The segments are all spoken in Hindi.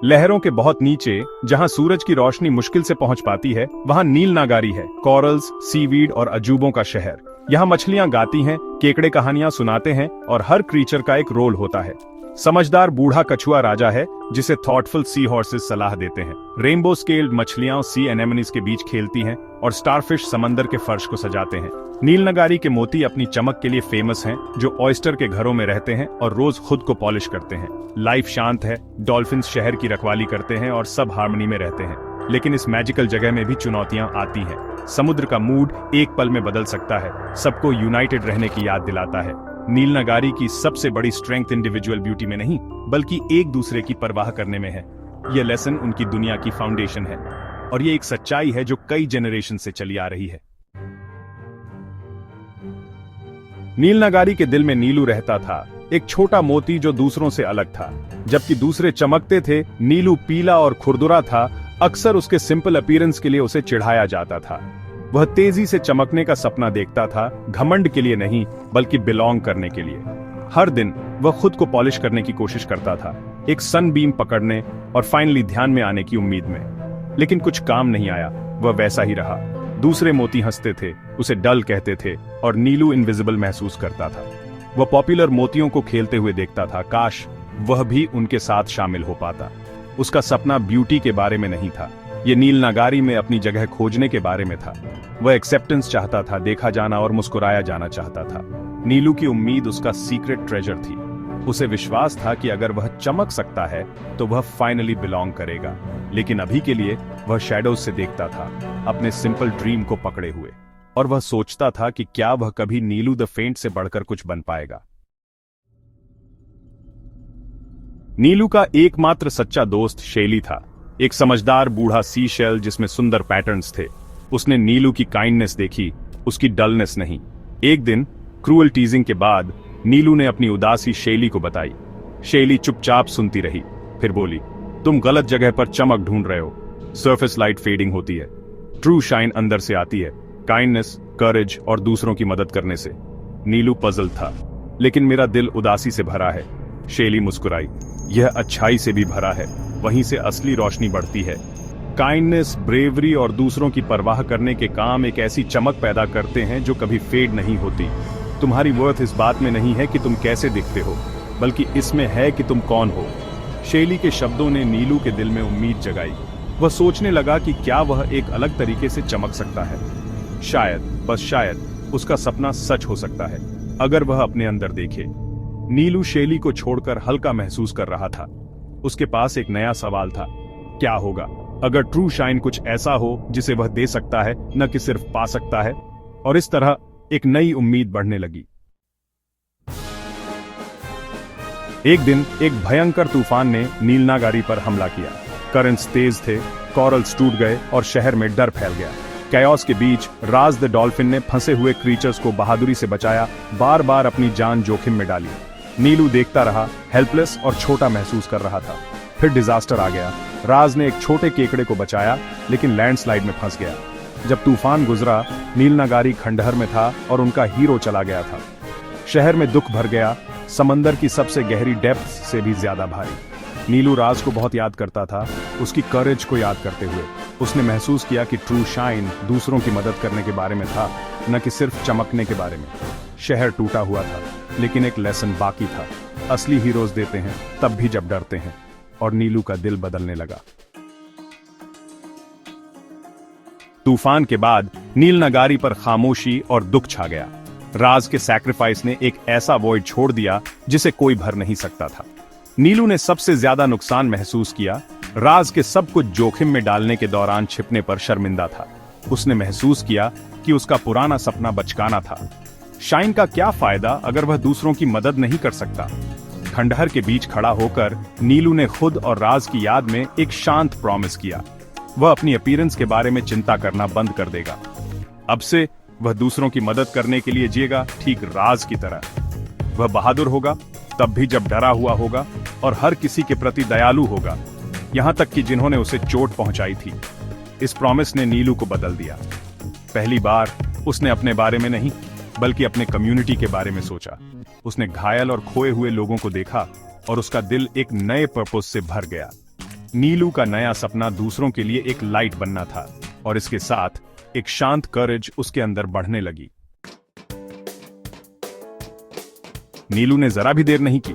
लहरों के बहुत नीचे, जहां सूरज की रोशनी मुश्किल से पहुंच पाती है, वहां नील नागारी है, कॉरल्स, सीवीड और अजूबों का शहर। यहाँ मछलियां गाती हैं, केकड़े कहानियां सुनाते हैं और हर क्रीचर का एक रोल होता है। समझदार बूढ़ा कछुआ राजा है, जिसे थॉटफुल सी हॉर्सेस सलाह देते हैं। रेनबो स्केल्ड मछलियां सी एनेमोनीज के बीच खेलती हैं और स्टारफिश समंदर के फर्श को सजाते हैं। नील नगारी के मोती अपनी चमक के लिए फेमस हैं, जो ऑयस्टर के घरों में रहते हैं और रोज खुद को पॉलिश करते हैं। लाइफ शांत है, डॉल्फिन्स शहर की रखवाली करते हैं और सब हार्मनी में रहते हैं। लेकिन इस मैजिकल जगह में भी चुनौतियां आती हैं। समुद्र का मूड एक पल में बदल सकता है, सबको यूनाइटेड रहने की याद दिलाता है। नील नगारी की सबसे बड़ी स्ट्रेंथ इंडिविजुअल ब्यूटी में नहीं, बल्कि एक दूसरे की परवाह करने में है। यह लेसन उनकी दुनिया की फाउंडेशन है और ये एक सच्चाई है जो कई जनरेशन से चली आ रही है। नील नगारी के दिल में नीलू रहता था, एक छोटा मोती जो दूसरों से अलग था। जबकि दूसरे चमकते थे, नीलू पीला और खुरदुरा था। अक्सर उसके सिंपल अपीयरेंस के लिए उसे चिढ़ाया जाता था। वह तेजी से चमकने का सपना देखता था, घमंड के लिए नहीं, बल्कि बिलोंग करने के लिए। हर दिन वह खुद को पॉलिश करने की कोशिश करता था, एक सनबीम पकड़ने और फाइनली ध्यान में आने की उम्मीद में। लेकिन कुछ काम नहीं आया, वह वैसा ही रहा। दूसरे मोती हंसते थे, उसे डल कहते थे और नीलू इनविजिबल महसूस करता था। वह पॉपुलर मोतियों को खेलते हुए देखता था, काश वह भी उनके साथ शामिल हो पाता। उसका सपना ब्यूटी के बारे में नहीं था, ये नील नगारी में अपनी जगह खोजने के बारे में था। वह एक्सेप्टेंस चाहता था, देखा जाना और मुस्कुराया जाना चाहता था। नीलू की उम्मीद उसका सीक्रेट ट्रेजर थी। उसे विश्वास था कि अगर वह चमक सकता है तो वह फाइनली बिलोंग करेगा। लेकिन अभी के लिए वह शैडोज से देखता था, अपने सिंपल ड्रीम को पकड़े हुए, और वह सोचता था कि क्या वह कभी नीलू द फेंट से बढ़कर कुछ बन पाएगा। नीलू का एकमात्र सच्चा दोस्त शेली था, एक समझदार बूढ़ा सी शेल जिसमें सुंदर पैटर्न्स थे। उसने नीलू की काइंडनेस देखी, उसकी डलनेस नहीं। एक दिन क्रूअल टीजिंग के बाद नीलू ने अपनी उदासी शेली को बताई। शेली चुपचाप सुनती रही, फिर बोली, तुम गलत जगह पर चमक ढूंढ रहे हो। सरफेस लाइट फेडिंग होती है, ट्रू शाइन अंदर से आती है, काइंडनेस, करेज और दूसरों की मदद करने से। नीलू पजल था, लेकिन मेरा दिल उदासी से भरा है। शेली मुस्कुराई, यह अच्छाई से भी भरा है, वहीं से असली रोशनी बढ़ती है। काइंडनेस, ब्रेवरी और दूसरों की परवाह करने के काम एक ऐसी चमक पैदा करते हैं जो कभी फेड नहीं होती। तुम्हारी वर्थ इस बात में नहीं है कि तुम कैसे दिखते हो, बल्कि इसमें है कि तुम कौन हो। शेली के शब्दों ने नीलू के दिल में उम्मीद जगाई। वह सोचने लगा कि क्या वह एक अलग तरीके से चमक सकता है। शायद, बस शायद, उसका सपना सच हो सकता है, अगर वह अपने अंदर देखे। नीलू शेली को छोड़कर हल्का महसूस कर रहा था। उसके पास एक नया सवाल था, क्या होगा अगर ट्रू शाइन कुछ ऐसा हो जिसे वह दे सकता है, न कि सिर्फ पा सकता है। और इस तरह एक नई उम्मीद बढ़ने लगी। एक दिन एक भयंकर तूफान ने नील नागारी पर हमला किया। करंट्स तेज थे, कॉरल्स टूट गए और शहर में डर फैल गया। कैओस के बीच राज द डॉल्फिन ने फंसे हुए क्रीचर्स को बहादुरी से बचाया, बार बार अपनी जान जोखिम में डाली। नीलू देखता रहा, हेल्पलेस और छोटा महसूस कर रहा था। फिर डिजास्टर आ गया। राज ने एक छोटे केकड़े को बचाया, लेकिन लैंडस्लाइड में फंस गया। जब तूफान गुजरा, नील नगारी खंडहर में था और उनका हीरो चला गया था। शहर में दुख भर गया, समंदर की सबसे गहरी डेप्थ से भी ज्यादा भारी। नीलू राज को बहुत याद करता था, उसकी करेज को याद करते हुए। उसने महसूस किया कि ट्रू शाइन दूसरों की मदद करने के बारे में था, न कि सिर्फ चमकने के बारे में। शहर टूटा हुआ था, लेकिन एक लेसन बाकी था, असली हीरोज देते हैं तब भी जब डरते हैं। और नीलू का दिल बदलने लगा। तूफान के बाद नील नगारी पर खामोशी और दुख छा गया। राज के सैक्रिफाइस ने एक ऐसा वॉइड छोड़ दिया जिसे कोई भर नहीं सकता था। नीलू ने सबसे ज्यादा नुकसान महसूस किया। राज के सब कुछ जोखिम में डालने के दौरान छिपने पर शर्मिंदा था। उसने महसूस किया कि उसका पुराना सपना बचकाना था। शाइन का क्या फायदा अगर वह दूसरों की मदद नहीं कर सकता। खंडहर के बीच खड़ा होकर नीलू ने खुद और राज की याद में एक शांत प्रॉमिस किया। वह अपनी अपीयरेंस के बारे में चिंता करना बंद कर देगा। अब से वह दूसरों की मदद करने के लिए जिएगा, ठीक राज की तरह। वह बहादुर होगा तब भी जब डरा हुआ होगा, और हर किसी के प्रति दयालु होगा, यहां तक कि जिन्होंने उसे चोट पहुंचाई थी। इस प्रॉमिस ने नीलू को बदल दिया। पहली बार उसने अपने बारे में नहीं, बल्कि अपने कम्युनिटी के बारे में सोचा। उसने घायल और खोए हुए लोगों को देखा और उसका दिल एक नए पर्पस से भर गया। नीलू का नया सपना दूसरों के लिए एक लाइट बनना था और इसके साथ एक शांत करेज उसके अंदर बढ़ने लगी। नीलू ने जरा भी देर नहीं की।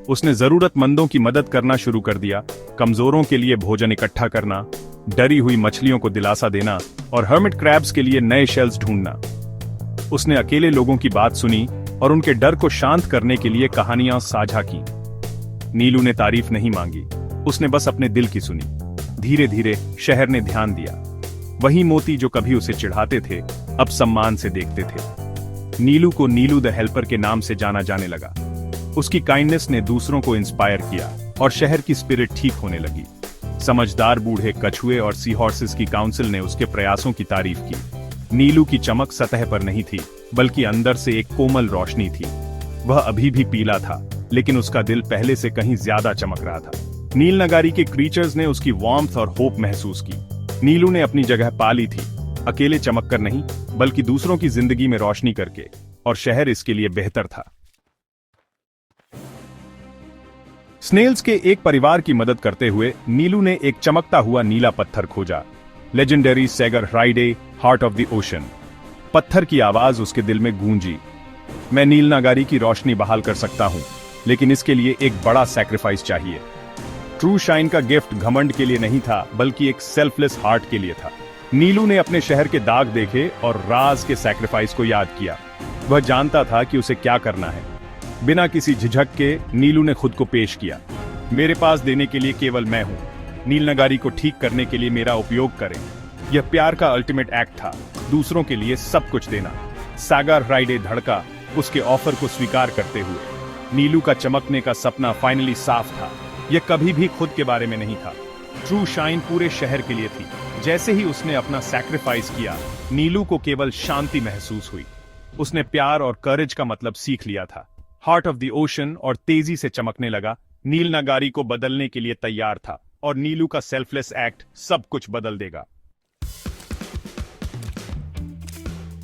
उसने जरूरतमंदों की मदद करना शुरू कर दिया, कमजोरों के लिए भोजन इकट्ठा करना, डरी हुई मछलियों को दिलासा देना और हर्मिट क्रैब्स के लिए नए शेल्स ढूंढना। उसने अकेले लोगों की बात सुनी और उनके डर को शांत करने के लिए कहानियां साझा की। नीलू ने तारीफ नहीं मांगी, उसने बस अपने दिल की सुनी। धीरे धीरे शहर ने ध्यान दिया। वही मोती जो कभी उसे चिढ़ाते थे अब सम्मान से देखते थे। नीलू को नीलू द हेल्पर के नाम से जाना जाने लगा। उसकी काइंडनेस ने दूसरों को इंस्पायर किया और शहर की स्पिरिट ठीक होने लगी। समझदार बूढ़े कछुए और सी हॉर्सेस की काउंसिल ने उसके प्रयासों की तारीफ की। नीलू की चमक सतह पर नहीं थी, बल्कि अंदर से एक कोमल रोशनी थी। वह अभी भी पीला था, लेकिन उसका दिल पहले से कहीं ज्यादा चमक रहा था। नील नगारी के क्रीचर्स ने उसकी वार्मथ और होप महसूस की। नीलू ने अपनी जगह पा ली थी, अकेले चमक कर नहीं, बल्कि दूसरों की जिंदगी में रोशनी करके, और शहर इसके लिए बेहतर था। स्नेल्स के एक परिवार की मदद करते हुए नीलू ने एक चमकता हुआ नीला पत्थर खोजा, लेजेंडरी सैगर ह्राइडे, हार्ट ऑफ द ओशन। पत्थर की आवाज उसके दिल में गूंजी। मैं नील नगारी की रोशनी बहाल कर सकता हूं, लेकिन इसके लिए एक बड़ा सैक्रिफाइस चाहिए। ट्रू शाइन का गिफ्ट घमंड के लिए नहीं था, बल्कि एक सेल्फलेस हार्ट के लिए था। नीलू ने अपने शहर के दाग देखे और राज के सैक्रिफाइस को याद किया। वह जानता था कि उसे क्या करना है। बिना किसी झिझक के नीलू ने खुद को पेश किया। मेरे पास देने के लिए केवल मैं हूं। नील नगारी को ठीक करने के लिए मेरा उपयोग करें। यह प्यार का अल्टीमेट एक्ट था, दूसरों के लिए सब कुछ देना। सागर ह्राइडे धड़का उसके ऑफर को स्वीकार करते हुए। नीलू का चमकने का सपना फाइनली साफ था। यह कभी भी खुद के बारे में नहीं था। ट्रू शाइन पूरे शहर के लिए थी। जैसे ही उसने अपना सैक्रिफाइस किया, नीलू को केवल शांति महसूस हुई। उसने प्यार और करेज का मतलब सीख लिया था। हार्ट ऑफ द ओशन और तेजी से चमकने लगा। नील नगारी को बदलने के लिए तैयार था, और नीलू का सेल्फलेस एक्ट सब कुछ बदल देगा।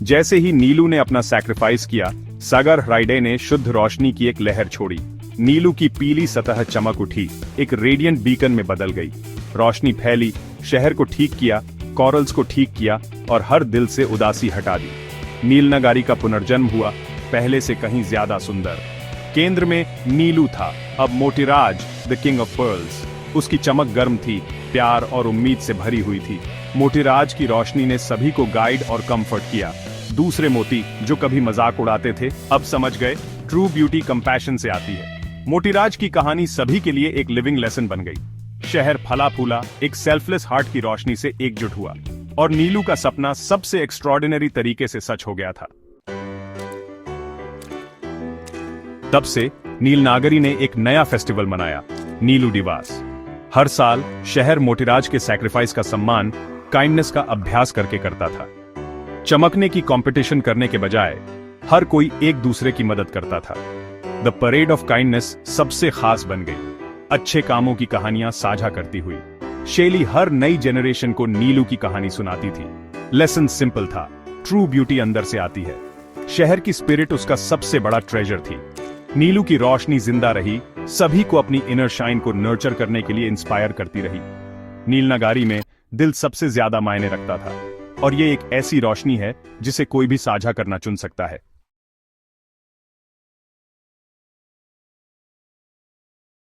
जैसे ही नीलू ने अपना सैक्रिफाइस किया, सागर ह्राइडे ने शुद्ध रोशनी की एक लहर छोड़ी। नीलू की पीली सतह चमक उठी, एक रेडियंट बीकन में बदल गई। रोशनी फैली, शहर को ठीक किया, कॉरल्स को ठीक किया और हर दिल से उदासी हटा दी। नील नगारी का पुनर्जन्म हुआ, पहले से कहीं ज्यादा सुंदर। केंद्र में नीलू था, अब मोटिराज द किंग ऑफ पर्ल्स। उसकी चमक गर्म थी, प्यार और उम्मीद से भरी हुई थी। मोटिराज की रोशनी ने सभी को गाइड और कंफर्ट किया। दूसरे मोती जो कभी मजाक उड़ाते थे अब समझ गए, ट्रू ब्यूटी कंपैशन से आती है। मोटिराज की कहानी सभी के लिए एक लिविंग लेसन बन गई। शहर फला फूला, एक सेल्फलेस हार्ट की रोशनी से एकजुट हुआ, और नीलू का सपना सबसे एक्स्ट्रॉर्डिनरी तरीके से सच हो गया था। तब से नील नागरी ने एक नया फेस्टिवल मनाया, नीलू दिवस। हर साल शहर मोटिराज के सैक्रिफाइस का सम्मान काइंडनेस का अभ्यास करके करता था। चमकने की कंपटीशन करने के बजाय हर कोई एक दूसरे की मदद करता था। द परेड ऑफ काइंडनेस सबसे खास बन गई, अच्छे कामों की कहानियां साझा करती हुई। शेली हर नई जनरेशन को नीलू की कहानी सुनाती थी। लेसन सिंपल था, ट्रू ब्यूटी अंदर से आती है। शहर की स्पिरिट उसका सबसे बड़ा ट्रेजर थी। नीलू की रोशनी जिंदा रही, सभी को अपनी इनर शाइन को नर्चर करने के लिए इंस्पायर करती रही। नील नगारी में दिल सबसे ज्यादा मायने रखता था, और ये एक ऐसी रोशनी है जिसे कोई भी साझा करना चुन सकता है।